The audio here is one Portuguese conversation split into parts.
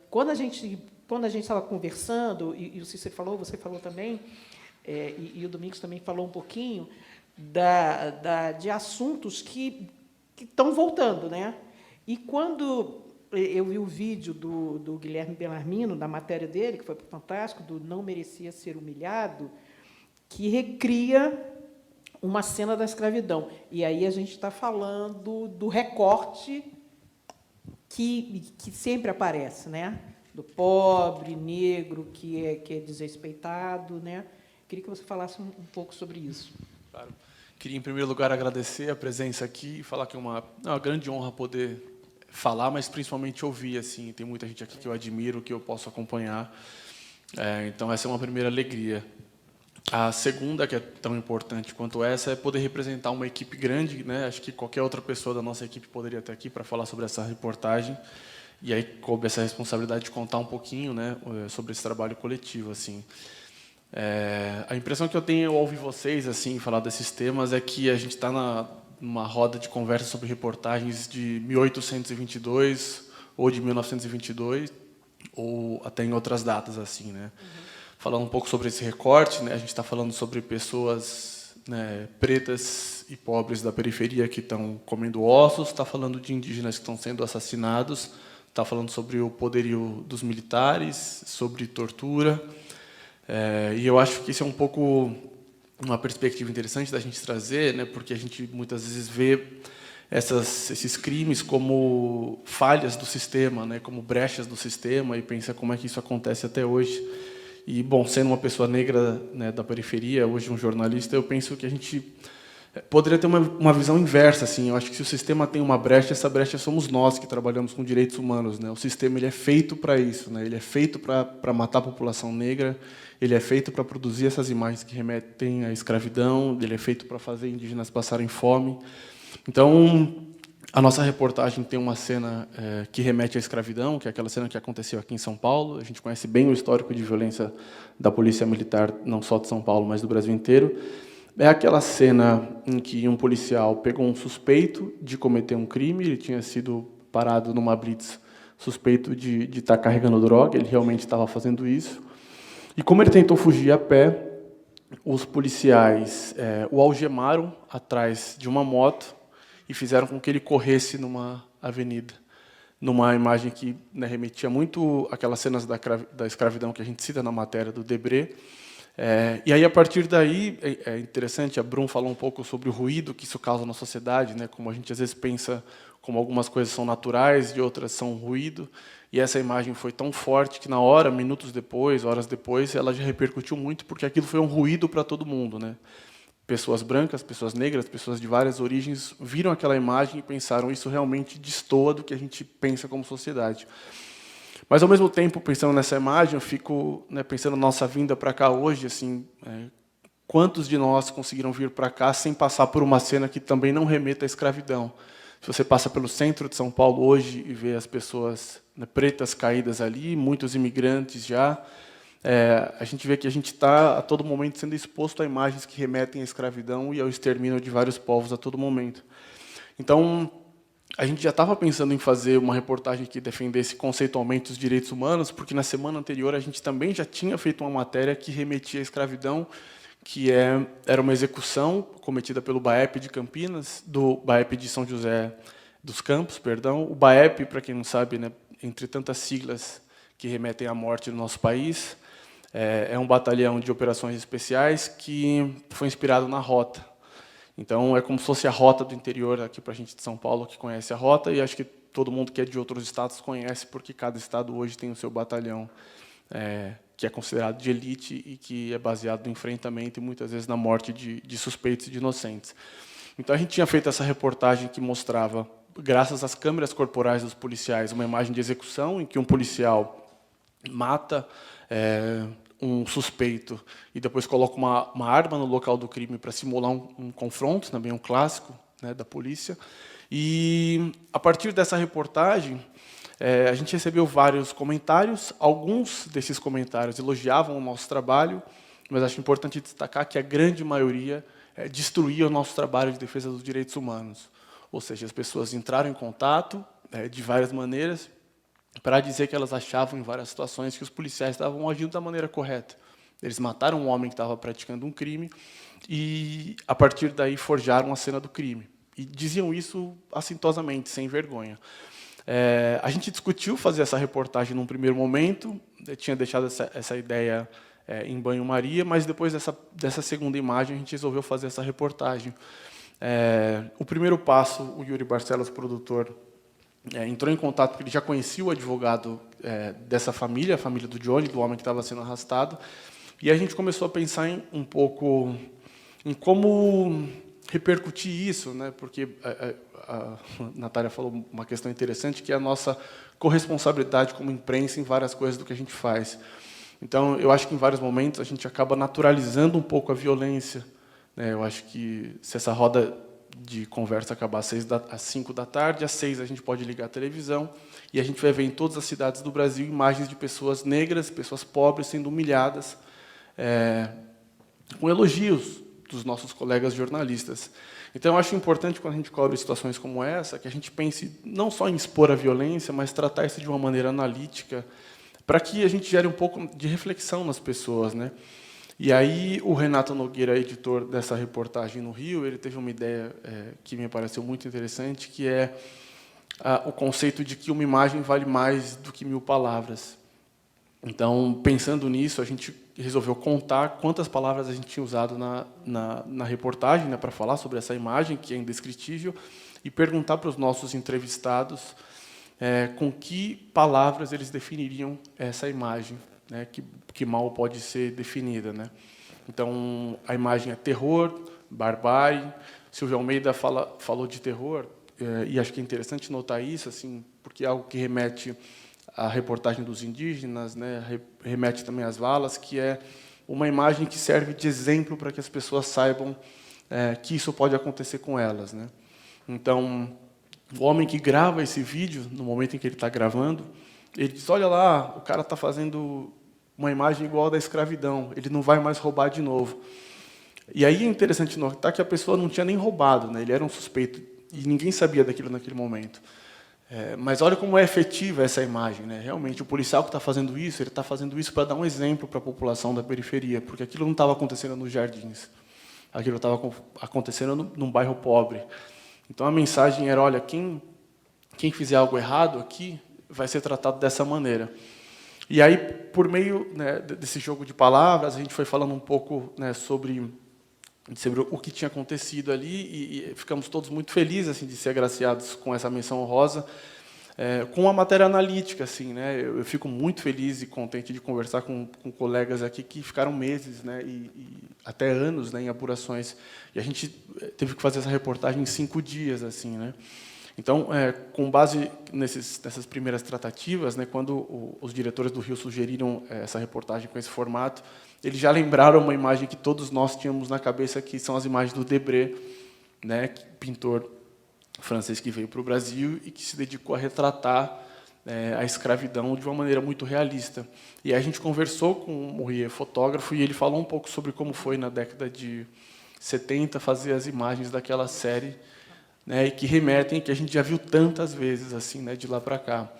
Quando a gente estava conversando, e o Cícero falou, você falou também, e o Domingos também falou um pouquinho, de assuntos que estão voltando, né? E quando eu vi o vídeo do Guilherme Bellarmino, da matéria dele, que foi fantástico, do Não Merecia Ser Humilhado, que recria uma cena da escravidão. E aí a gente está falando do recorte que sempre aparece, né? Do pobre, negro, que é desrespeitado, né? Queria que você falasse um pouco sobre isso. Claro. Queria, em primeiro lugar, agradecer a presença aqui e falar que é uma grande honra poder falar, mas principalmente ouvir. Assim, tem muita gente aqui que eu admiro, que eu posso acompanhar. Então, essa é uma primeira alegria. A segunda, que é tão importante quanto essa, é poder representar uma equipe grande, né? Acho que qualquer outra pessoa da nossa equipe poderia estar aqui para falar sobre essa reportagem. E aí coube essa responsabilidade de contar um pouquinho, né, sobre esse trabalho coletivo, assim. A impressão que eu tenho ao ouvir vocês assim falar desses temas é que a gente está numa roda de conversa sobre reportagens de 1822 ou de 1922 ou até em outras datas, assim, né? Falando um pouco sobre esse recorte, né, a gente está falando sobre pessoas, né, pretas e pobres da periferia que estão comendo ossos, está falando de indígenas que estão sendo assassinados, está falando sobre o poderio dos militares, sobre tortura. E eu acho que isso é um pouco uma perspectiva interessante da gente trazer, né, porque a gente muitas vezes vê esses crimes como falhas do sistema, né, como brechas do sistema, e pensa como é que isso acontece até hoje. E, bom, sendo uma pessoa negra, né, da periferia, hoje um jornalista, eu penso que a gente poderia ter uma visão inversa. Assim. Eu acho que se o sistema tem uma brecha, essa brecha somos nós que trabalhamos com direitos humanos. Né? O sistema ele é feito para isso, né? Ele é feito para matar a população negra, ele é feito para produzir essas imagens que remetem à escravidão, ele é feito para fazer indígenas passarem fome. Então, a nossa reportagem tem uma cena que remete à escravidão, que é aquela cena que aconteceu aqui em São Paulo. A gente conhece bem o histórico de violência da polícia militar, não só de São Paulo, mas do Brasil inteiro. É aquela cena em que um policial pegou um suspeito de cometer um crime, ele tinha sido parado numa blitz suspeito de estar carregando droga, ele realmente estava fazendo isso. E como ele tentou fugir a pé, os policiais o algemaram atrás de uma moto e fizeram com que ele corresse numa avenida, numa imagem que, né, remetia muito àquelas cenas da escravidão que a gente cita na matéria do Debré. E aí, a partir daí, é interessante, a Brum falou um pouco sobre o ruído que isso causa na sociedade, né, como a gente às vezes pensa como algumas coisas são naturais e outras são ruído, e essa imagem foi tão forte que na hora, minutos depois, horas depois, ela já repercutiu muito, porque aquilo foi um ruído para todo mundo, né? Pessoas brancas, pessoas negras, pessoas de várias origens viram aquela imagem e pensaram, isso realmente destoa do que a gente pensa como sociedade. Mas, ao mesmo tempo, pensando nessa imagem, eu fico, né, pensando na nossa vinda para cá hoje, assim, quantos de nós conseguiram vir para cá sem passar por uma cena que também não remeta à escravidão? Se você passa pelo centro de São Paulo hoje e vê as pessoas, né, pretas caídas ali, muitos imigrantes já, a gente vê que a gente está, a todo momento, sendo exposto a imagens que remetem à escravidão e ao extermínio de vários povos a todo momento. Então, a gente já estava pensando em fazer uma reportagem que defendesse conceitualmente os direitos humanos, porque na semana anterior a gente também já tinha feito uma matéria que remetia à escravidão, que era uma execução cometida pelo BAEP de Campinas, do BAEP de São José dos Campos, perdão. O BAEP, para quem não sabe, né, entre tantas siglas que remetem à morte no nosso país, é um batalhão de operações especiais que foi inspirado na Rota. Então, é como se fosse a Rota do interior, aqui para a gente de São Paulo, que conhece a Rota, e acho que todo mundo que é de outros estados conhece, porque cada estado hoje tem o seu batalhão, que é considerado de elite e que é baseado no enfrentamento e, muitas vezes, na morte de suspeitos e de inocentes. Então, a gente tinha feito essa reportagem que mostrava, graças às câmeras corporais dos policiais, uma imagem de execução em que um policial mata um suspeito e depois coloca uma arma no local do crime para simular um confronto, também um clássico, né, da polícia. E, a partir dessa reportagem, a gente recebeu vários comentários. Alguns desses comentários elogiavam o nosso trabalho, mas acho importante destacar que a grande maioria destruía o nosso trabalho de defesa dos direitos humanos. Ou seja, as pessoas entraram em contato de várias maneiras, para dizer que elas achavam, em várias situações, que os policiais estavam agindo da maneira correta. Eles mataram um homem que estava praticando um crime e, a partir daí, forjaram a cena do crime. E diziam isso assintosamente, sem vergonha. A gente discutiu fazer essa reportagem num primeiro momento, eu tinha deixado essa ideia em banho-maria, mas depois dessa segunda imagem a gente resolveu fazer essa reportagem. O primeiro passo, o Yuri Barcelos, produtor, entrou em contato porque ele já conhecia o advogado dessa família, a família do Johnny, do homem que estava sendo arrastado, e a gente começou a pensar um pouco em como repercutir isso, né? Porque a Natália falou uma questão interessante, que é a nossa corresponsabilidade como imprensa em várias coisas do que a gente faz. Então, eu acho que, em vários momentos, a gente acaba naturalizando um pouco a violência, né? Eu acho que, se essa roda de conversa acabar às 5 da tarde, às 6 a gente pode ligar a televisão e a gente vai ver em todas as cidades do Brasil imagens de pessoas negras, pessoas pobres sendo humilhadas, com elogios dos nossos colegas jornalistas. Então, eu acho importante, quando a gente cobre situações como essa, que a gente pense não só em expor a violência, mas tratar isso de uma maneira analítica, para que a gente gere um pouco de reflexão nas pessoas, né? E aí o Renato Nogueira, editor dessa reportagem no Rio, ele teve uma ideia que me pareceu muito interessante, que é o conceito de que uma imagem vale mais do que 1000 palavras. Então, pensando nisso, a gente resolveu contar quantas palavras a gente tinha usado na reportagem, né, para falar sobre essa imagem, que é indescritível, e perguntar para os nossos entrevistados com que palavras eles definiriam essa imagem, né, que mal pode ser definida, né? Então, a imagem é terror, barbárie. Silvio Almeida falou de terror, e acho que é interessante notar isso, assim, porque é algo que remete à reportagem dos indígenas, né, remete também às valas, que é uma imagem que serve de exemplo para que as pessoas saibam que isso pode acontecer com elas, né? Então, o homem que grava esse vídeo, no momento em que ele está gravando, ele diz: olha lá, o cara está fazendo uma imagem igual à da escravidão, ele não vai mais roubar de novo. E aí é interessante notar que a pessoa não tinha nem roubado, né? Ele era um suspeito, e ninguém sabia daquilo naquele momento. Mas olha como é efetiva essa imagem, né? Realmente, o policial que está fazendo isso, ele está fazendo isso para dar um exemplo para a população da periferia, porque aquilo não estava acontecendo nos Jardins, aquilo estava acontecendo num bairro pobre. Então, a mensagem era: olha, quem fizer algo errado aqui vai ser tratado dessa maneira. E aí, por meio, né, desse jogo de palavras, a gente foi falando um pouco, né, sobre o que tinha acontecido ali, e ficamos todos muito felizes, assim, de ser agraciados com essa menção honrosa, com uma matéria analítica, assim, né? Eu fico muito feliz e contente de conversar com colegas aqui que ficaram meses, né, e até anos, né, em apurações, e a gente teve que fazer essa reportagem em 5 dias, assim, né? Então, com base nessas primeiras tratativas, né, quando os diretores do Rio sugeriram essa reportagem com esse formato, eles já lembraram uma imagem que todos nós tínhamos na cabeça, que são as imagens do Debré, né, pintor francês que veio para o Brasil e que se dedicou a retratar a escravidão de uma maneira muito realista. E aí a gente conversou com o Mourier, fotógrafo, e ele falou um pouco sobre como foi, na década de 70, fazer as imagens daquela série, né, e que remetem, que a gente já viu tantas vezes, assim, né, de lá para cá.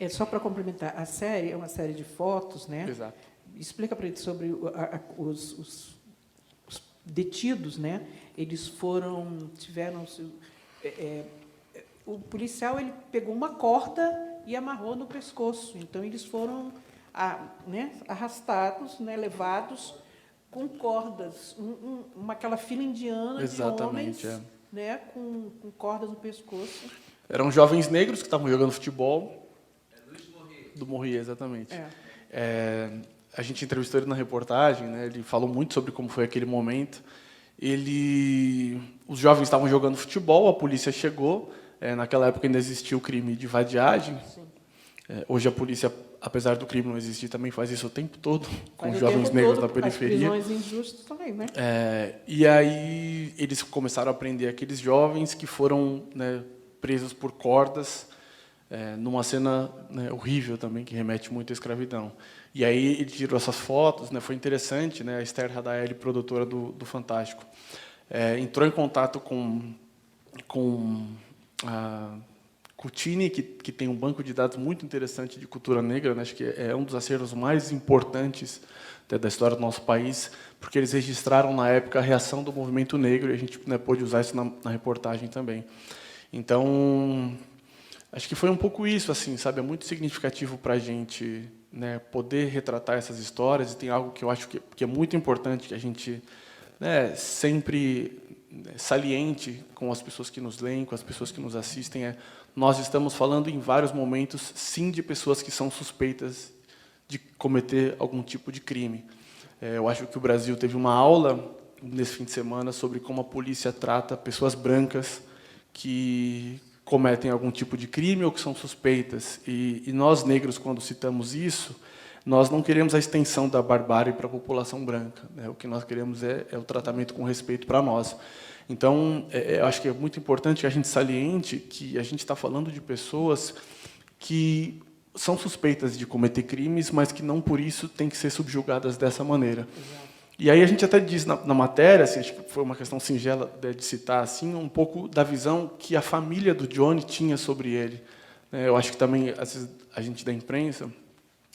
Só para complementar, a série é uma série de fotos, né? Exato. Explica para ele sobre os detidos, né? Eles tiveram o policial, ele pegou uma corda e amarrou no pescoço. Então, eles foram arrastados, né, levados com cordas, aquela fila indiana. Exatamente, de homens, né, com cordas no pescoço. Eram jovens negros que estavam jogando futebol. Do Mourier, exatamente. A gente entrevistou ele na reportagem, né, ele falou muito sobre como foi aquele momento. Os jovens estavam jogando futebol, a polícia chegou. Naquela época ainda existia o crime de vadiagem. Hoje a polícia, apesar do crime não existir, também faz isso o tempo todo com os jovens negros da periferia. As prisões injustas também, né? E aí eles começaram a prender aqueles jovens que foram, né, presos por cordas, numa cena, né, horrível também, que remete muito à escravidão. E aí ele tirou essas fotos, né, foi interessante, né, a Esther Radaeli, produtora do Fantástico, entrou em contato com Cutini, que tem um banco de dados muito interessante de cultura negra, né? Acho que é um dos acervos mais importantes da história do nosso país, porque eles registraram, na época, a reação do movimento negro, e a gente, né, pôde usar isso na reportagem também. Então, acho que foi um pouco isso, assim, sabe? É muito significativo para a gente, né, poder retratar essas histórias, e tem algo que eu acho que é muito importante, que a gente, né, sempre saliente com as pessoas que nos leem, com as pessoas que nos assistem, nós estamos falando em vários momentos, sim, de pessoas que são suspeitas de cometer algum tipo de crime. Eu acho que o Brasil teve uma aula nesse fim de semana sobre como a polícia trata pessoas brancas que cometem algum tipo de crime ou que são suspeitas. E nós, negros, quando citamos isso, nós não queremos a extensão da barbárie para a população branca, né? O que nós queremos é o tratamento com respeito para nós. Então, eu acho que é muito importante que a gente saliente que a gente está falando de pessoas que são suspeitas de cometer crimes, mas que não por isso têm que ser subjugadas dessa maneira. Exato. E aí a gente até diz na matéria, assim, acho que foi uma questão singela de citar assim, um pouco da visão que a família do Johnny tinha sobre ele. Eu acho que também, às vezes, a gente da imprensa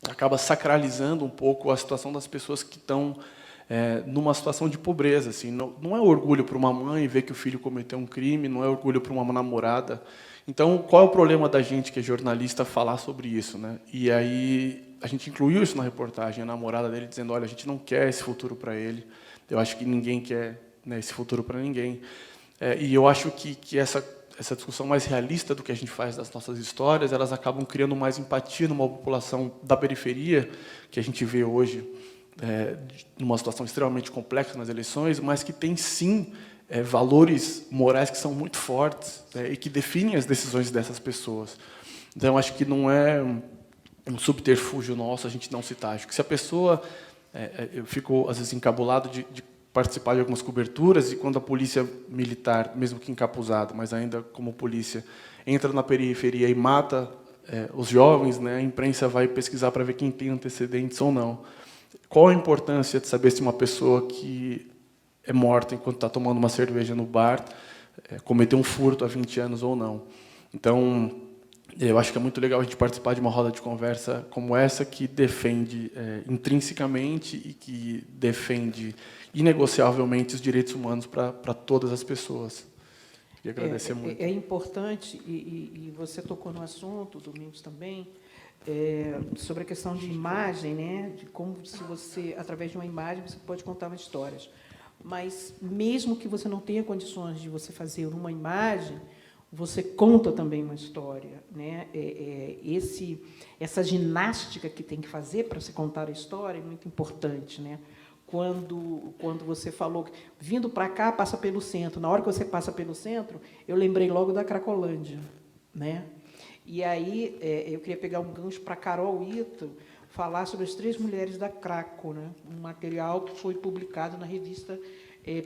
acaba sacralizando um pouco a situação das pessoas que estão numa situação de pobreza. Assim, não é orgulho para uma mãe ver que o filho cometeu um crime, não é orgulho para uma namorada. Então, qual é o problema da gente, que é jornalista, falar sobre isso, né? E aí a gente incluiu isso na reportagem, a namorada dele dizendo, olha, a gente não quer esse futuro para ele, eu acho que ninguém quer, né, esse futuro para ninguém. E eu acho que essa discussão mais realista do que a gente faz das nossas histórias, elas acabam criando mais empatia numa população da periferia, que a gente vê hoje numa situação extremamente complexa nas eleições, mas que tem, sim, valores morais que são muito fortes, e que definem as decisões dessas pessoas. Então, acho que não é um subterfúgio nosso a gente não citar. Acho que se a pessoa... eu fico, às vezes, encabulado de participar de algumas coberturas, e quando a polícia militar, mesmo que encapuzada, mas ainda como polícia, entra na periferia e mata os jovens, né, a imprensa vai pesquisar para ver quem tem antecedentes ou não. Qual a importância de saber se uma pessoa que é morta enquanto está tomando uma cerveja no bar cometeu um furto há 20 anos ou não? Então, eu acho que é muito legal a gente participar de uma roda de conversa como essa, que defende intrinsecamente e que defende inegociavelmente os direitos humanos para todas as pessoas. Queria agradecer muito. É importante, e você tocou no assunto, Domingos também, sobre a questão de imagem, né? De como, se você, através de uma imagem, você pode contar uma história. Mas, mesmo que você não tenha condições de você fazer uma imagem, você conta também uma história, né? Essa ginástica que tem que fazer para se contar a história é muito importante, né? Quando você falou que, vindo para cá, passa pelo centro. Na hora que você passa pelo centro, eu lembrei logo da Cracolândia, né? E aí eu queria pegar um gancho para Carol Ito, falar sobre as 3 mulheres da Craco, né? Um material que foi publicado na revista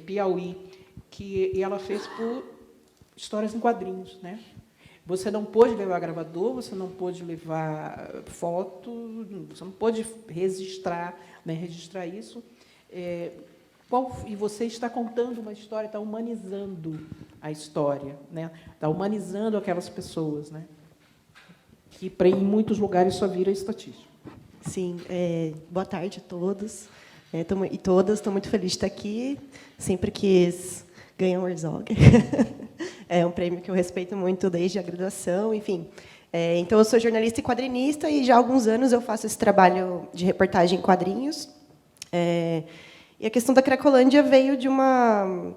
Piauí, que ela fez por histórias em quadrinhos, né? Você não pôde levar gravador, você não pôde levar foto, você não pôde registrar, né? Registrar isso. E você está contando uma história, está humanizando a história, né? Está humanizando aquelas pessoas, né? Que em muitos lugares só vira estatística. Sim, boa tarde a todos e todas. Estou muito feliz de estar aqui. Sempre quis ganhar um Herzog. É um prêmio que eu respeito muito desde a graduação, enfim. Então, eu sou jornalista e quadrinista, e já há alguns anos eu faço esse trabalho de reportagem em quadrinhos. E a questão da Cracolândia veio de uma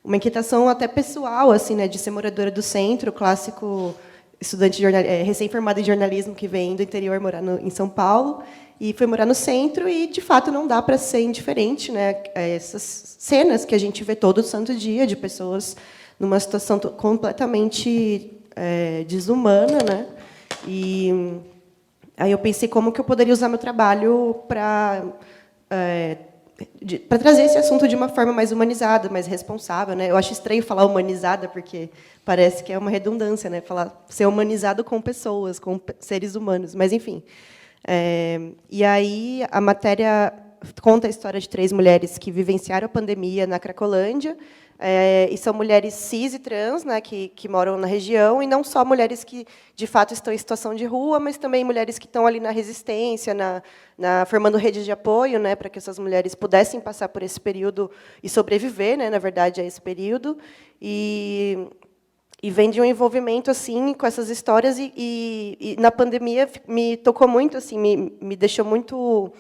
inquietação até pessoal, assim, né, de ser moradora do centro, clássico estudante recém-formado em jornalismo que vem do interior morar em São Paulo, e foi morar no centro, e, de fato, não dá para ser indiferente, né? Essas cenas que a gente vê todo santo dia de pessoas numa situação completamente desumana, né? E aí eu pensei como que eu poderia usar meu trabalho para trazer esse assunto de uma forma mais humanizada, mais responsável, né? Eu acho estranho falar humanizada, porque parece que é uma redundância, né? Falar ser humanizado com pessoas, com seres humanos, mas enfim. E aí a matéria conta a história de 3 mulheres que vivenciaram a pandemia na Cracolândia, e são mulheres cis e trans, né, que moram na região, e não só mulheres que, de fato, estão em situação de rua, mas também mulheres que estão ali na resistência, formando redes de apoio, né, para que essas mulheres pudessem passar por esse período e sobreviver, né, na verdade, a esse período. E vem de um envolvimento assim com essas histórias, e na pandemia me tocou muito, assim, me deixou muito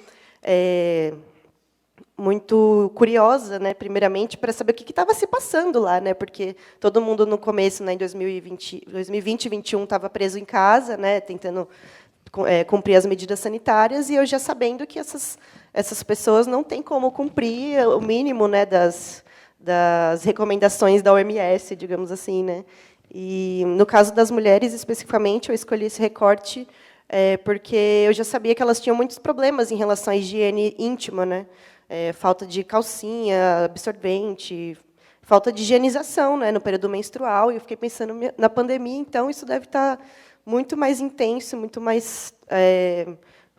muito curiosa, né, primeiramente, para saber o que estava se passando lá, né, porque todo mundo no começo, né, em 2020 e 2021, estava preso em casa, né, tentando cumprir as medidas sanitárias, e eu já sabendo que essas pessoas não têm como cumprir o mínimo, né, das recomendações da OMS, digamos assim, né. E no caso das mulheres, especificamente, eu escolhi esse recorte porque eu já sabia que elas tinham muitos problemas em relação à higiene íntima, né. Falta de calcinha, absorvente, falta de higienização, né, no período menstrual. E eu fiquei pensando, na pandemia, então, isso deve estar muito mais intenso, muito mais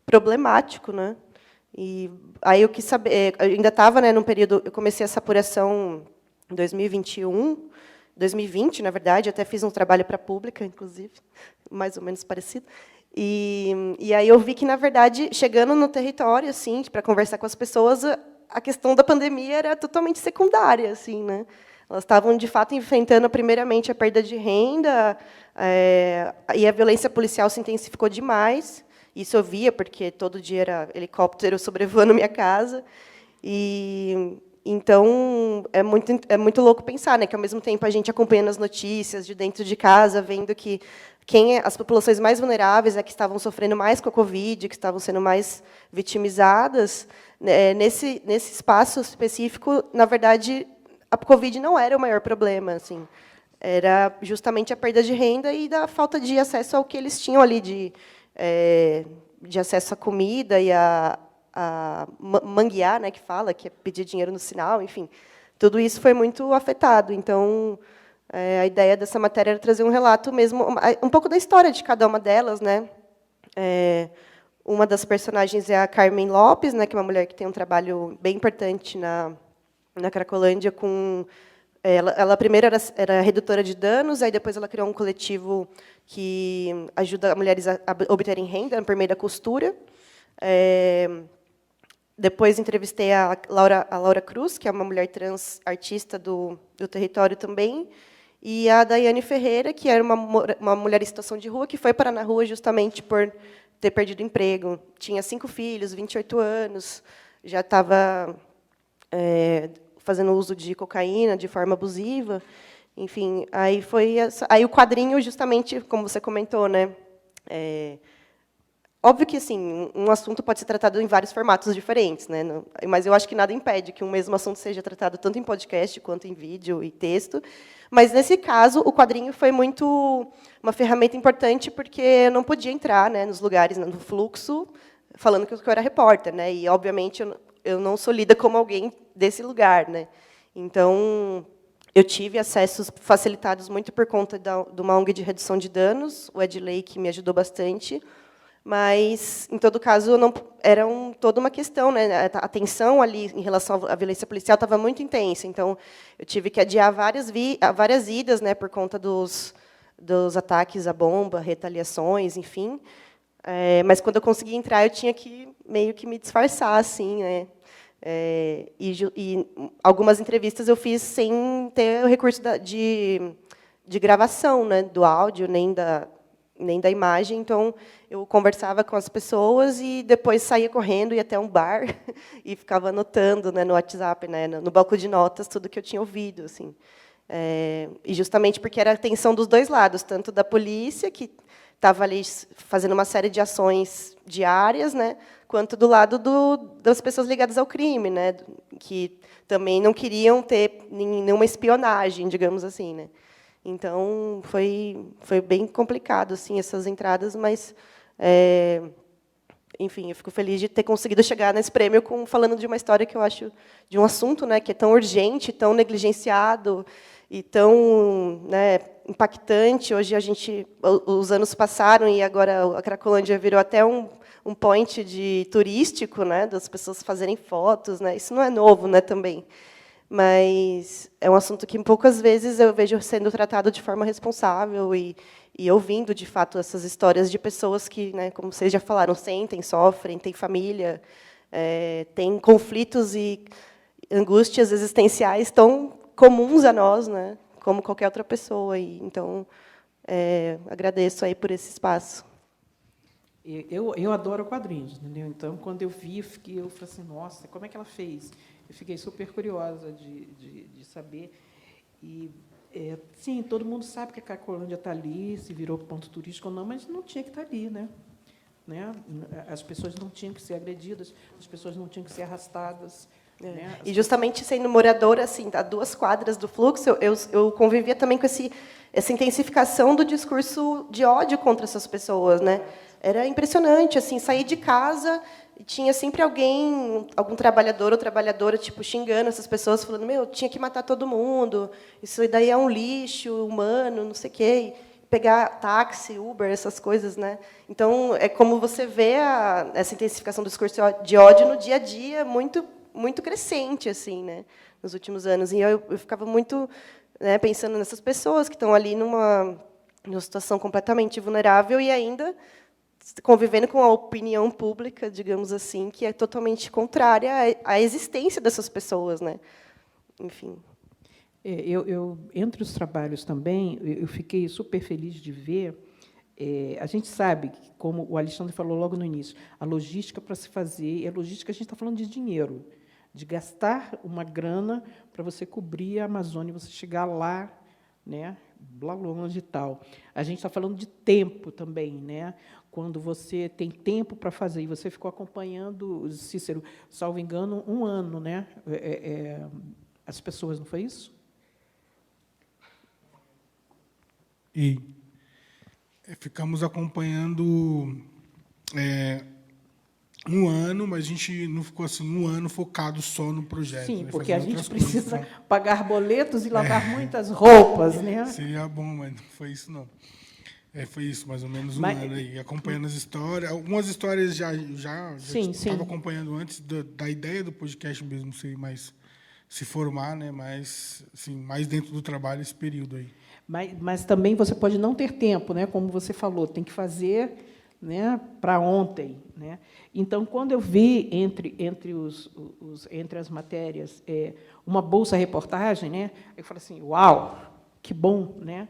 problemático, né. E aí eu quis saber, eu ainda estava, né, num período, eu comecei essa apuração em 2021, 2020, na verdade, até fiz um trabalho para a Pública, inclusive, mais ou menos parecido. E aí eu vi que, na verdade, chegando no território, assim, para conversar com as pessoas, a questão da pandemia era totalmente secundária, assim, né? Elas estavam, de fato, enfrentando, primeiramente, a perda de renda, e a violência policial se intensificou demais. Isso eu via, porque todo dia era helicóptero sobrevoando minha casa. E então é muito louco pensar, né, que ao mesmo tempo a gente acompanhando as notícias de dentro de casa, vendo que as populações mais vulneráveis que estavam sofrendo mais com a Covid, que estavam sendo mais vitimizadas, né, nesse espaço específico, na verdade, a Covid não era o maior problema, assim, era justamente a perda de renda e da falta de acesso ao que eles tinham ali de acesso à comida e a manguear, né, que fala, que é pedir dinheiro no sinal, enfim, tudo isso foi muito afetado. Então, a ideia dessa matéria era trazer um relato mesmo, um pouco da história de cada uma delas, né. Uma das personagens é a Carmen Lopes, né, que é uma mulher que tem um trabalho bem importante na Cracolândia. Ela primeiro era redutora de danos, aí depois ela criou um coletivo que ajuda mulheres a obterem renda por meio da costura. Depois entrevistei a Laura Cruz, que é uma mulher trans artista do território também, e a Daiane Ferreira, que era uma mulher em situação de rua, que foi parar na rua justamente por ter perdido o emprego. Tinha 5 filhos, 28 anos, já estava fazendo uso de cocaína de forma abusiva. Enfim, aí o quadrinho, justamente, como você comentou, né? Óbvio que, assim, um assunto pode ser tratado em vários formatos diferentes, né? Mas eu acho que nada impede que um mesmo assunto seja tratado tanto em podcast quanto em vídeo e texto. Mas, nesse caso, o quadrinho foi muito uma ferramenta importante, porque eu não podia entrar, né, nos lugares, no fluxo, falando que eu era repórter, né? E, obviamente, eu não sou lida como alguém desse lugar, né? Então, eu tive acessos facilitados muito por conta de uma ONG de redução de danos, o Edley, que me ajudou bastante. Mas, em todo caso, era toda uma questão, né? A tensão ali em relação à violência policial estava muito intensa. Então, eu tive que adiar várias idas, né, por conta dos ataques à bomba, retaliações, enfim. Mas, quando eu consegui entrar, eu tinha que meio que me disfarçar, assim, né? E algumas entrevistas eu fiz sem ter o recurso de gravação, né, do áudio, nem da imagem. Então, eu conversava com as pessoas e depois saía correndo, ia até um bar e ficava anotando, né, no WhatsApp, né, no bloco de notas, tudo que eu tinha ouvido, assim. E justamente porque era a tensão dos dois lados, tanto da polícia, que estava ali fazendo uma série de ações diárias, né, quanto do lado das pessoas ligadas ao crime, né, que também não queriam ter nenhuma espionagem, digamos assim, né. Então, foi bem complicado, assim, essas entradas, mas, enfim, eu fico feliz de ter conseguido chegar nesse prêmio falando de uma história que eu acho, de um assunto, né, que é tão urgente, tão negligenciado e tão, né, impactante. Hoje os anos passaram e agora a Cracolândia virou até um um point turístico, né, das pessoas fazerem fotos, né? Isso não é novo, né, também. Mas é um assunto que poucas vezes eu vejo sendo tratado de forma responsável e ouvindo, de fato, essas histórias de pessoas que, né, como vocês já falaram, sentem, sofrem, têm família, têm conflitos e angústias existenciais tão comuns a nós, né, como qualquer outra pessoa. E, então, agradeço aí por esse espaço. Eu adoro quadrinhos, entendeu? Então, quando eu vi, eu falei assim, nossa, como é que ela fez? Eu fiquei super curiosa de saber. E, sim, todo mundo sabe que a Cracolândia está ali, se virou ponto turístico ou não, mas não tinha que estar ali, né? As pessoas não tinham que ser agredidas, as pessoas não tinham que ser arrastadas. Né? E, justamente, sendo moradora, assim, a 2 quadras do fluxo, eu convivia também com essa intensificação do discurso de ódio contra essas pessoas, né? Era impressionante, assim, sair de casa e tinha sempre algum trabalhador ou trabalhadora, tipo, xingando essas pessoas, falando, tinha que matar todo mundo, isso daí é um lixo humano, não sei o quê, e pegar táxi, Uber, essas coisas, né? Então, é como você vê essa intensificação do discurso de ódio no dia a dia, muito crescente, assim, né, nos últimos anos. E eu ficava muito, né, pensando nessas pessoas que estão ali numa situação completamente vulnerável e ainda convivendo com a opinião pública, digamos assim, que é totalmente contrária à existência dessas pessoas, né? Enfim. Entre os trabalhos também, eu fiquei super feliz de ver. A gente sabe, como o Alexandre falou logo no início, a logística para se fazer, a logística a gente está falando de dinheiro, de gastar uma grana para você cobrir a Amazônia, você chegar lá, né, lá longe e tal. A gente está falando de tempo também, né? Quando você tem tempo para fazer, e você ficou acompanhando, Cícero, salvo engano, 1 ano, né? As pessoas, não foi isso? E ficamos acompanhando 1 ano, mas a gente não ficou assim 1 ano focado só no projeto. Sim, né, porque a gente precisa coisas, pagar boletos e lavar muitas roupas, né? Seria bom, mas não foi isso, não. Foi isso, mais ou menos 1 ano aí, acompanhando as histórias. Algumas histórias já estava acompanhando antes da ideia do podcast mesmo, se formar, né? Mas assim, mais dentro do trabalho esse período aí. Mas também você pode não ter tempo, né? Como você falou, tem que fazer, né, para ontem, né? Então, quando eu vi entre as matérias uma bolsa reportagem, né? Eu falei assim, uau, que bom, né?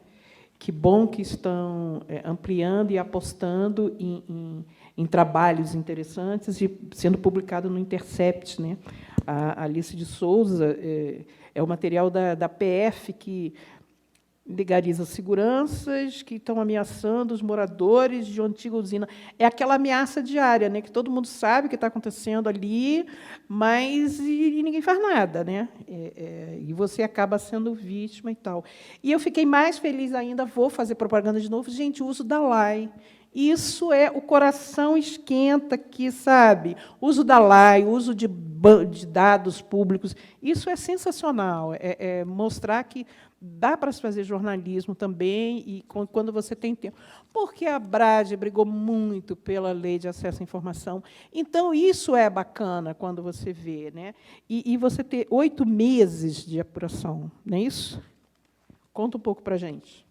Que bom que estão ampliando e apostando em trabalhos interessantes e sendo publicado no Intercept, né? A Alice de Souza é o material da PF que legaliza seguranças que estão ameaçando os moradores de uma antiga usina. É aquela ameaça diária, né, que todo mundo sabe o que está acontecendo ali, mas e ninguém faz nada, né? E você acaba sendo vítima e tal. E eu fiquei mais feliz ainda, vou fazer propaganda de novo, gente, o uso da LAI. Isso o coração esquenta aqui, sabe? O uso da LAI, o uso de dados públicos, isso é sensacional. Mostrar que dá para se fazer jornalismo também, e quando você tem tempo. Porque a Brade brigou muito pela lei de acesso à informação. Então, isso é bacana quando você vê, né? E você ter 8 meses de apuração, não é isso? Conta um pouco para a gente.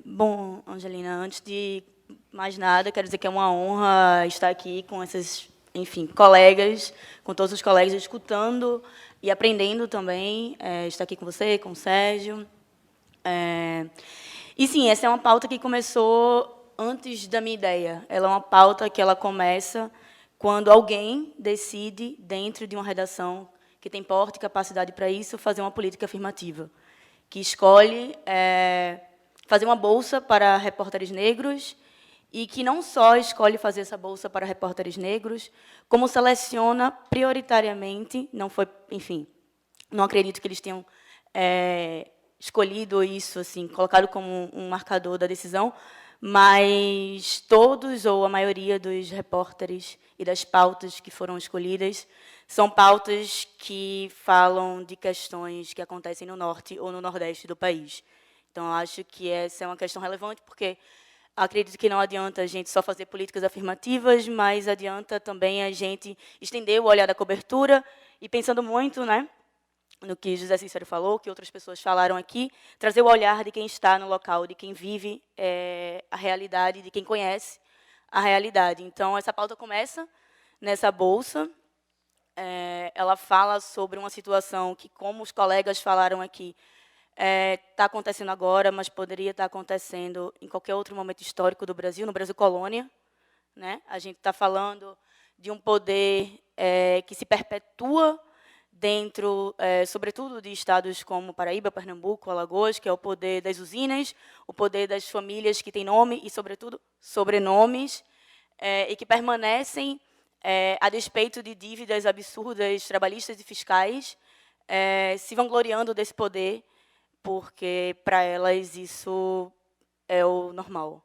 Bom, Angelina, antes de mais nada, quero dizer que é uma honra estar aqui com esses, enfim, colegas, com todos os colegas, escutando e aprendendo também, estar aqui com você, com o Sérgio. E, sim, essa é uma pauta que começou antes da minha ideia. Ela é uma pauta que ela começa quando alguém decide, dentro de uma redação que tem porte e capacidade para isso, fazer uma política afirmativa, que escolhe fazer uma bolsa para repórteres negros e que não só escolhe fazer essa bolsa para repórteres negros, como seleciona prioritariamente, não foi, enfim, não acredito que eles tenham escolhido isso, assim, colocado como um marcador da decisão, mas todos ou a maioria dos repórteres e das pautas que foram escolhidas são pautas que falam de questões que acontecem no norte ou no nordeste do país. Então, acho que essa é uma questão relevante, porque acredito que não adianta a gente só fazer políticas afirmativas, mas adianta também a gente estender o olhar da cobertura e, pensando muito, né, no que José Cícero falou, que outras pessoas falaram aqui, trazer o olhar de quem está no local, de quem vive a realidade, de quem conhece a realidade. Então, essa pauta começa nessa bolsa. Ela fala sobre uma situação que, como os colegas falaram aqui, está acontecendo agora, mas poderia estar acontecendo em qualquer outro momento histórico do Brasil, no Brasil colônia, né? A gente está falando de um poder que se perpetua dentro, sobretudo, de estados como Paraíba, Pernambuco, Alagoas, que é o poder das usinas, o poder das famílias que têm nome e, sobretudo, sobrenomes, e que permanecem, a despeito de dívidas absurdas trabalhistas e fiscais, se vangloriando desse poder, porque, para elas, isso é o normal,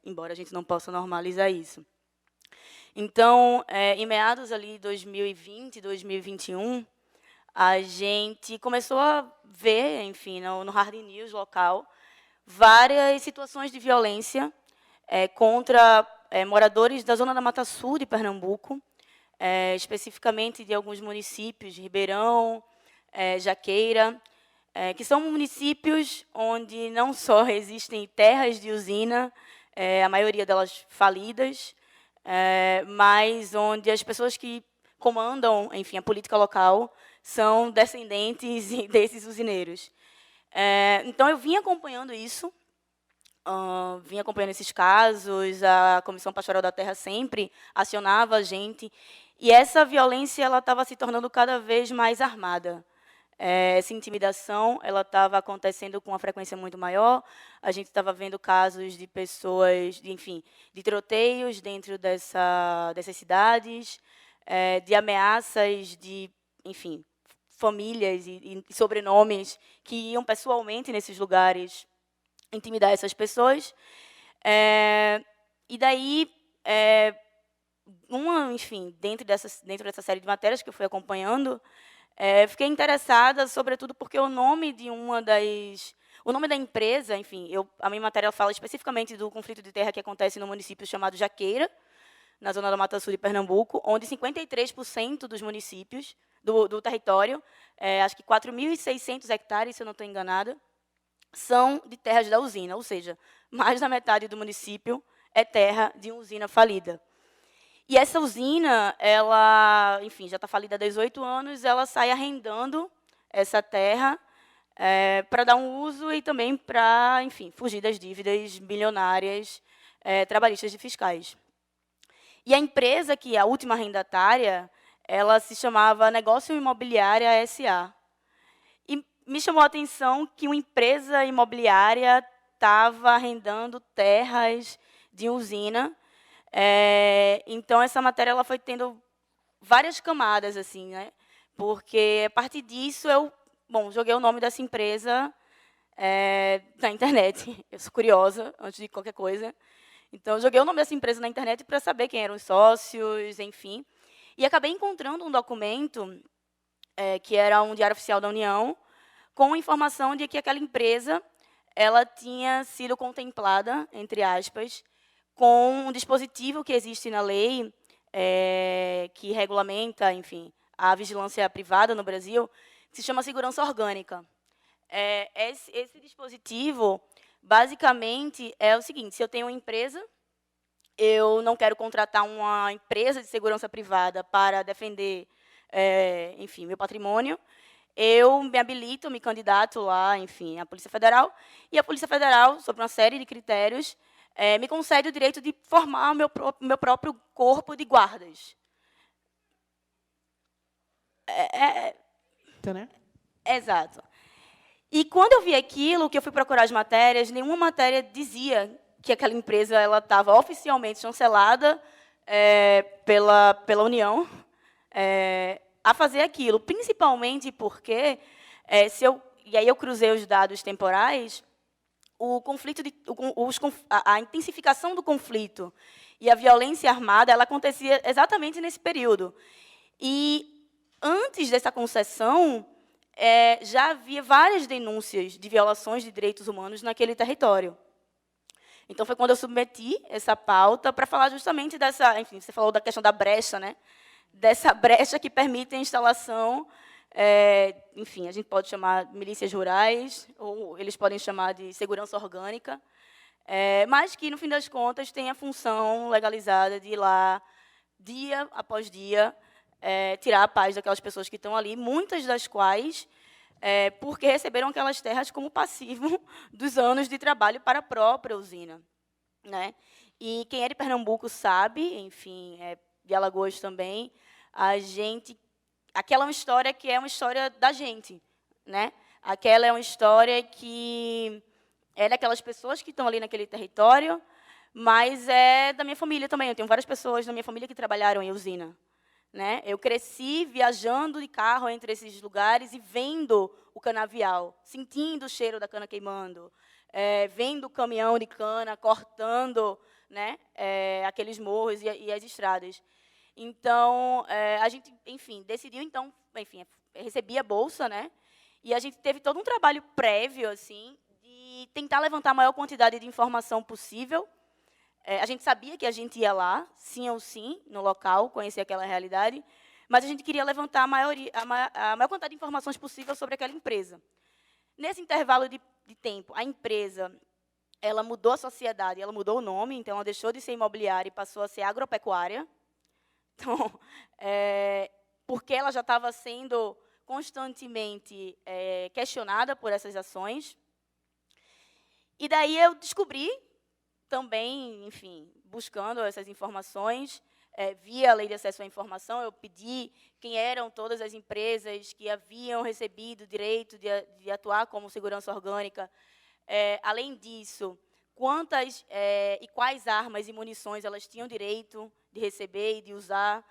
embora a gente não possa normalizar isso. Então, em meados ali de 2020, 2021, a gente começou a ver, enfim, no Hard News local, várias situações de violência contra moradores da zona da Mata Sul de Pernambuco, especificamente de alguns municípios, de Ribeirão, Jaqueira, que são municípios onde não só existem terras de usina, a maioria delas falidas, mas onde as pessoas que comandam, enfim, a política local são descendentes desses usineiros. Então, eu vim acompanhando isso, vim acompanhando esses casos, a Comissão Pastoral da Terra sempre acionava a gente, e essa violência ela estava se tornando cada vez mais armada. Essa intimidação ela estava acontecendo com uma frequência muito maior. A gente estava vendo casos de pessoas, enfim, de tiroteios dentro dessas cidades, de ameaças de, enfim, famílias e sobrenomes que iam pessoalmente nesses lugares intimidar essas pessoas. E daí, enfim, dentro dessa série de matérias que eu fui acompanhando, fiquei interessada, sobretudo, porque o nome da empresa, enfim, a minha matéria fala especificamente do conflito de terra que acontece no município chamado Jaqueira, na zona da Mata Sul de Pernambuco, onde 53% dos municípios, do território, acho que 4.600 hectares, se eu não estou enganada, são de terras da usina, ou seja, mais da metade do município é terra de uma usina falida. E essa usina, ela, enfim, já está falida há 18 anos, ela sai arrendando essa terra para dar um uso e também para, enfim, fugir das dívidas bilionárias trabalhistas e fiscais. E a empresa, que é a última arrendatária, ela se chamava Negócio Imobiliária S.A. E me chamou a atenção que uma empresa imobiliária estava arrendando terras de usina. Então, essa matéria ela foi tendo várias camadas, assim, né? Porque, a partir disso, eu joguei o nome dessa empresa na internet. Eu sou curiosa, antes de qualquer coisa. Então, eu joguei o nome dessa empresa na internet para saber quem eram os sócios, enfim. E acabei encontrando um documento, que era um diário oficial da União, com informação de que aquela empresa ela tinha sido contemplada, entre aspas, com um dispositivo que existe na lei, que regulamenta, enfim, a vigilância privada no Brasil, que se chama segurança orgânica. Esse dispositivo, basicamente, é o seguinte: se eu tenho uma empresa, eu não quero contratar uma empresa de segurança privada para defender, enfim, meu patrimônio, eu me habilito, me candidato lá, enfim, à Polícia Federal, e a Polícia Federal, sob uma série de critérios, me concede o direito de formar o meu próprio corpo de guardas. Então, né? Exato. E, quando eu vi aquilo, que eu fui procurar as matérias, nenhuma matéria dizia que aquela empresa estava oficialmente chancelada pela União a fazer aquilo, principalmente porque, e aí eu cruzei os dados temporais, a intensificação do conflito e a violência armada ela acontecia exatamente nesse período. E, antes dessa concessão, já havia várias denúncias de violações de direitos humanos naquele território. Então, foi quando eu submeti essa pauta para falar justamente dessa... Enfim, você falou da questão da brecha, né? Dessa brecha que permite a instalação, enfim, a gente pode chamar de milícias rurais, ou eles podem chamar de segurança orgânica, mas que, no fim das contas, tem a função legalizada de ir lá, dia após dia, tirar a paz daquelas pessoas que estão ali, muitas das quais porque receberam aquelas terras como passivo dos anos de trabalho para a própria usina, né? E quem é de Pernambuco sabe, enfim, de Alagoas também, aquela é uma história que é uma história da gente, né? Aquela é uma história que é daquelas pessoas que estão ali naquele território, mas é da minha família também. Eu tenho várias pessoas da minha família que trabalharam em usina, né? Eu cresci viajando de carro entre esses lugares e vendo o canavial, sentindo o cheiro da cana queimando, vendo o caminhão de cana cortando, né, aqueles morros e as estradas. Então, a gente, enfim, decidiu, então, enfim, recebi a bolsa, né, e a gente teve todo um trabalho prévio, assim, de tentar levantar a maior quantidade de informação possível. A gente sabia que a gente ia lá, sim ou sim, no local, conhecer aquela realidade, mas a gente queria levantar a maior quantidade de informações possível sobre aquela empresa. Nesse intervalo de tempo, a empresa ela mudou a sociedade, ela mudou o nome, então ela deixou de ser imobiliária e passou a ser agropecuária. Então, porque ela já estava sendo constantemente questionada por essas ações. E daí eu descobri, também, enfim, buscando essas informações, via a Lei de Acesso à Informação, eu pedi quem eram todas as empresas que haviam recebido o direito de atuar como segurança orgânica. Além disso, quantas e quais armas e munições elas tinham direito de receber e de usar,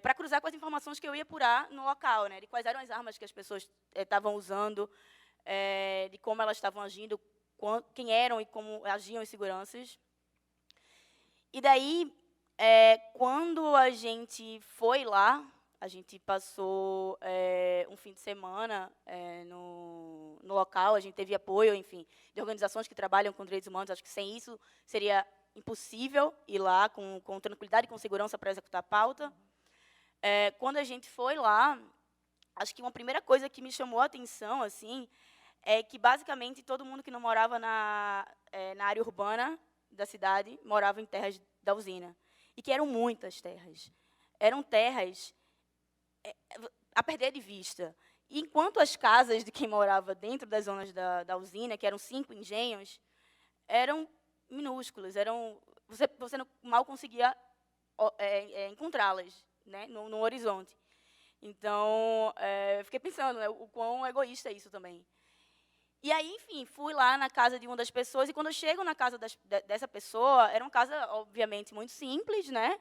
para cruzar com as informações que eu ia apurar no local, né, de quais eram as armas que as pessoas estavam usando, de como elas estavam agindo, quem eram e como agiam as seguranças. E daí, quando a gente foi lá, a gente passou um fim de semana no local, a gente teve apoio, enfim, de organizações que trabalham com direitos humanos. Acho que sem isso seria impossível ir lá com tranquilidade e com segurança para executar a pauta. Quando a gente foi lá, acho que uma primeira coisa que me chamou a atenção, assim, é que, basicamente, todo mundo que não morava na área urbana da cidade morava em terras da usina. E que eram muitas terras. Eram terras a perder de vista. E, enquanto as casas de quem morava dentro das zonas da usina, que eram 5 engenhos, eram minúsculas, você mal conseguia encontrá-las, né, no horizonte. Então, eu fiquei pensando, né, o quão egoísta é isso também. E aí, enfim, fui lá na casa de uma das pessoas, e quando eu chego na casa dessa pessoa, era uma casa, obviamente, muito simples, né,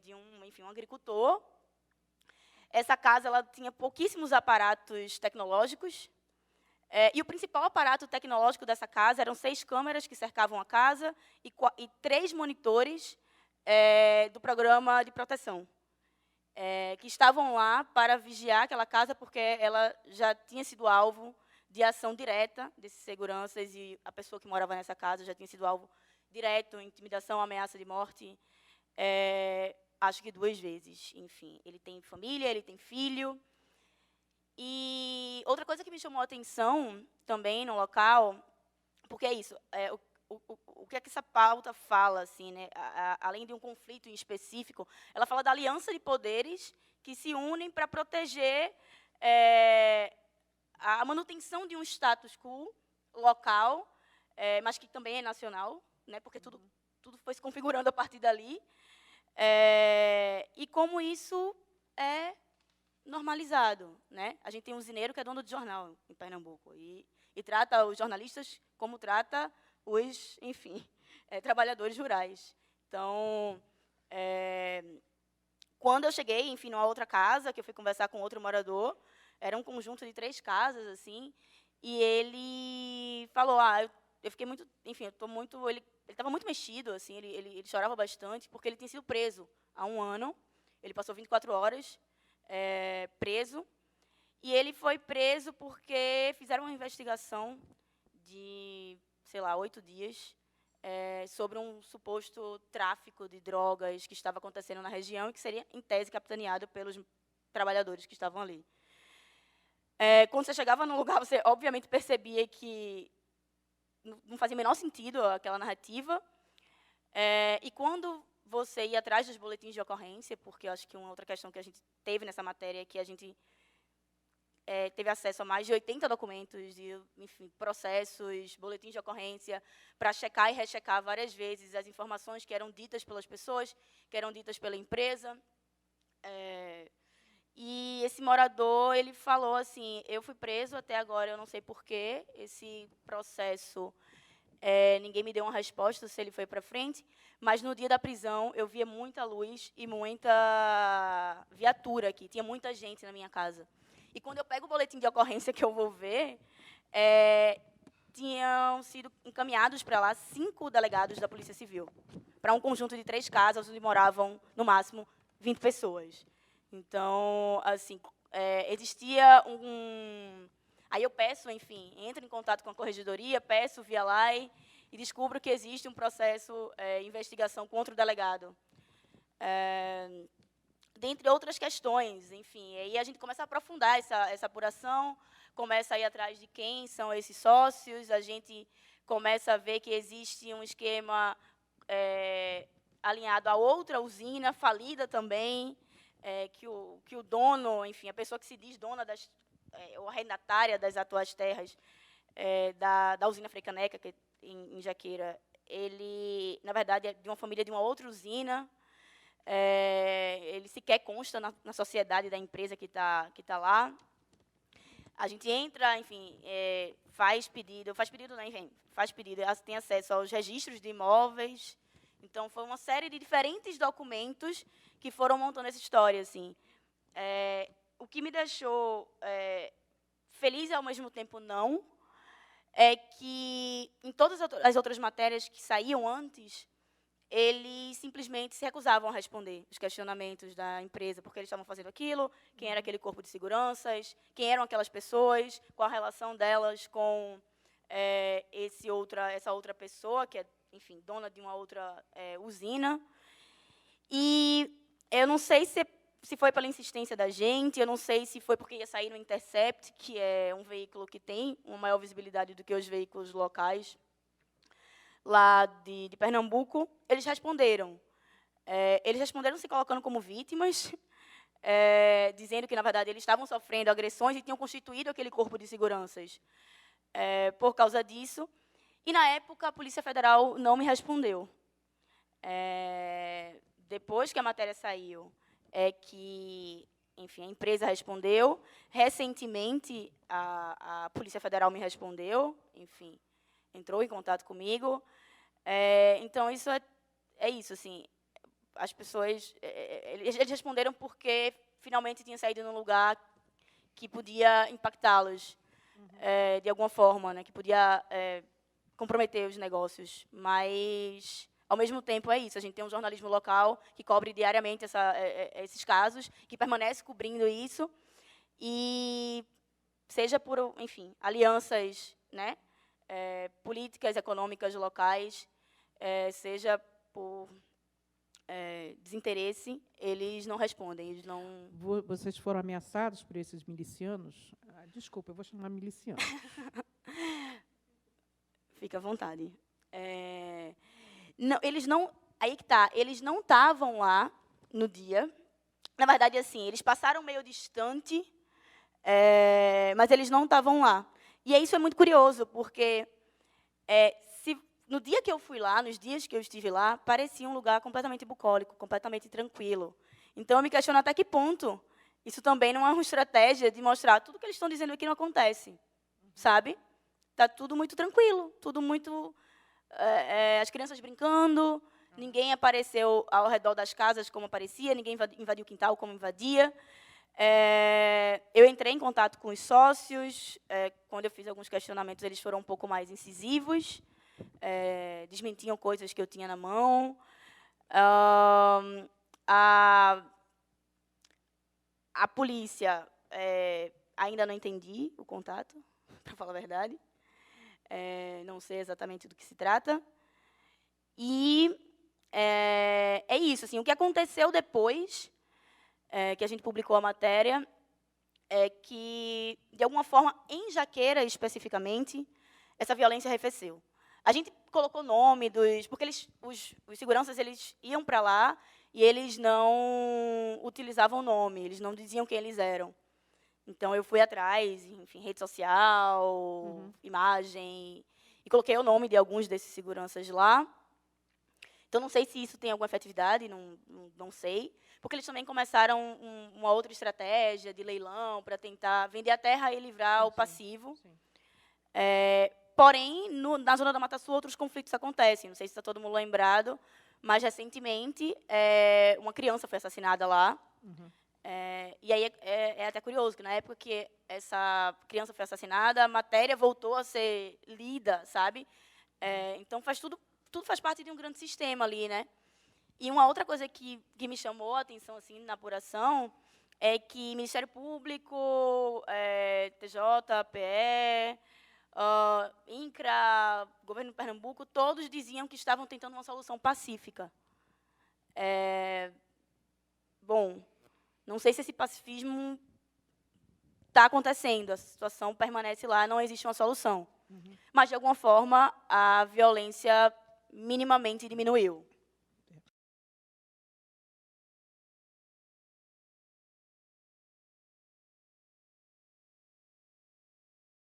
de um agricultor. Essa casa ela tinha pouquíssimos aparatos tecnológicos, e o principal aparato tecnológico dessa casa eram 6 câmeras que cercavam a casa e 3 monitores do programa de proteção, que estavam lá para vigiar aquela casa, porque ela já tinha sido alvo de ação direta desses seguranças, e a pessoa que morava nessa casa já tinha sido alvo direto, intimidação, ameaça de morte, acho que 2 vezes. Enfim, ele tem família, ele tem filho. E outra coisa que me chamou a atenção também no local, porque é isso, o que é que essa pauta fala, assim, né? Além de um conflito em específico, ela fala da aliança de poderes que se unem para proteger a manutenção de um status quo local, mas que também é nacional, né, porque tudo foi se configurando a partir dali, e como isso é normalizado, né? A gente tem um usineiro que é dono de jornal em Pernambuco e trata os jornalistas como trata os, enfim, trabalhadores rurais. Então, quando eu cheguei, enfim, numa outra casa, que eu fui conversar com outro morador, era um conjunto de 3 casas, assim, e ele falou, eu fiquei muito, enfim, ele estava muito mexido, assim, ele chorava bastante, porque ele tinha sido preso há 1 ano, ele passou 24 horas preso, E ele foi preso porque fizeram uma investigação de, sei lá, 8 dias, sobre um suposto tráfico de drogas que estava acontecendo na região e que seria, em tese, capitaneado pelos trabalhadores que estavam ali. Quando você chegava no lugar, você, obviamente, percebia que não fazia o menor sentido aquela narrativa. E quando você ia atrás dos boletins de ocorrência, porque eu acho que uma outra questão que a gente teve nessa matéria é que a gente teve acesso a mais de 80 documentos, enfim, processos, boletins de ocorrência, para checar e rechecar várias vezes as informações que eram ditas pelas pessoas, que eram ditas pela empresa. E esse morador, ele falou assim, eu fui preso até agora, eu não sei porquê, esse processo, ninguém me deu uma resposta se ele foi para frente, mas no dia da prisão eu via muita luz e muita viatura aqui, tinha muita gente na minha casa. E quando eu pego o boletim de ocorrência que eu vou ver, tinham sido encaminhados para lá 5 delegados da Polícia Civil, para um conjunto de 3 casas onde moravam, no máximo, 20 pessoas. Então, assim, existia um... Aí eu peço, enfim, entro em contato com a corregedoria, peço via LAI e descubro que existe um processo de investigação contra o delegado. Dentre outras questões, enfim. Aí a gente começa a aprofundar essa apuração, começa a ir atrás de quem são esses sócios, a gente começa a ver que existe um esquema alinhado a outra usina, falida também, que o dono, enfim, a pessoa que se diz dona ou arrendatária das atuais terras da usina Freicaneca, que em Jaqueira, ele, na verdade, é de uma família de uma outra usina. Ele sequer consta na sociedade da empresa que tá lá. A gente entra, enfim, faz pedido, né, enfim, tem acesso aos registros de imóveis. Então, foi uma série de diferentes documentos que foram montando essa história. Assim. O que me deixou feliz e, ao mesmo tempo, não, é que, em todas as outras matérias que saíam antes, eles simplesmente se recusavam a responder os questionamentos da empresa, porque eles estavam fazendo aquilo, quem era aquele corpo de seguranças, quem eram aquelas pessoas, qual a relação delas com essa outra pessoa, que é, enfim, dona de uma outra usina. E eu não sei se foi pela insistência da gente, eu não sei se foi porque ia sair no Intercept, que é um veículo que tem uma maior visibilidade do que os veículos locais, lá de Pernambuco. Eles responderam. Eles responderam se colocando como vítimas, dizendo que, na verdade, eles estavam sofrendo agressões e tinham constituído aquele corpo de seguranças por causa disso. E, na época, a Polícia Federal não me respondeu. Depois que a matéria saiu, que, enfim, a empresa respondeu. Recentemente, a Polícia Federal me respondeu, enfim, entrou em contato comigo. Então, isso é isso, assim, as pessoas, eles responderam porque finalmente tinha saído num lugar que podia impactá-los de alguma forma, né, que podia comprometer os negócios. Mas, ao mesmo tempo, é isso. A gente tem um jornalismo local que cobre diariamente esses casos, que permanece cobrindo isso, e seja por, enfim, alianças, né, políticas econômicas locais, seja por desinteresse, eles não respondem. Eles não... Vocês foram ameaçados por esses milicianos? Desculpa, eu vou chamar miliciano. Fica à vontade. Não, eles não... Aí que tá. Eles não estavam lá no dia. Na verdade, assim, eles passaram meio distante, mas eles não estavam lá. E isso é muito curioso, porque no dia que eu fui lá, nos dias que eu estive lá, parecia um lugar completamente bucólico, completamente tranquilo. Então, eu me questiono até que ponto isso também não é uma estratégia de mostrar tudo que eles estão dizendo aqui não acontece, sabe? Está tudo muito tranquilo, tudo muito... as crianças brincando, ninguém apareceu ao redor das casas como aparecia, ninguém invadiu o quintal como invadia. Eu entrei em contato com os sócios. Quando eu fiz alguns questionamentos, eles foram um pouco mais incisivos, desmentiam coisas que eu tinha na mão. A polícia ainda não entendi o contato, para falar a verdade. Não sei exatamente do que se trata. E é isso. Assim, o que aconteceu depois que a gente publicou a matéria é que, de alguma forma, em Jaqueira, especificamente, essa violência arrefeceu. A gente colocou nome porque os seguranças eles iam para lá e eles não utilizavam nome, eles não diziam quem eles eram. Então, eu fui atrás, enfim, rede social, imagem, e coloquei o nome de alguns desses seguranças lá. Então, não sei se isso tem alguma efetividade, não sei, porque eles também começaram uma outra estratégia de leilão para tentar vender a terra e livrar o passivo. Sim. Porém, na Zona da Mata Sul, outros conflitos acontecem. Não sei se está todo mundo lembrado, mas, recentemente, uma criança foi assassinada lá. E aí é até curioso, que na época que essa criança foi assassinada, a matéria voltou a ser lida, sabe? Então, tudo faz parte de um grande sistema ali, né? E uma outra coisa que me chamou a atenção assim, na apuração é que Ministério Público, TJ, PE, INCRA, Governo de Pernambuco, todos diziam que estavam tentando uma solução pacífica. Bom, não sei se esse pacifismo está acontecendo, a situação permanece lá, não existe uma solução. Mas, de alguma forma, a violência minimamente diminuiu.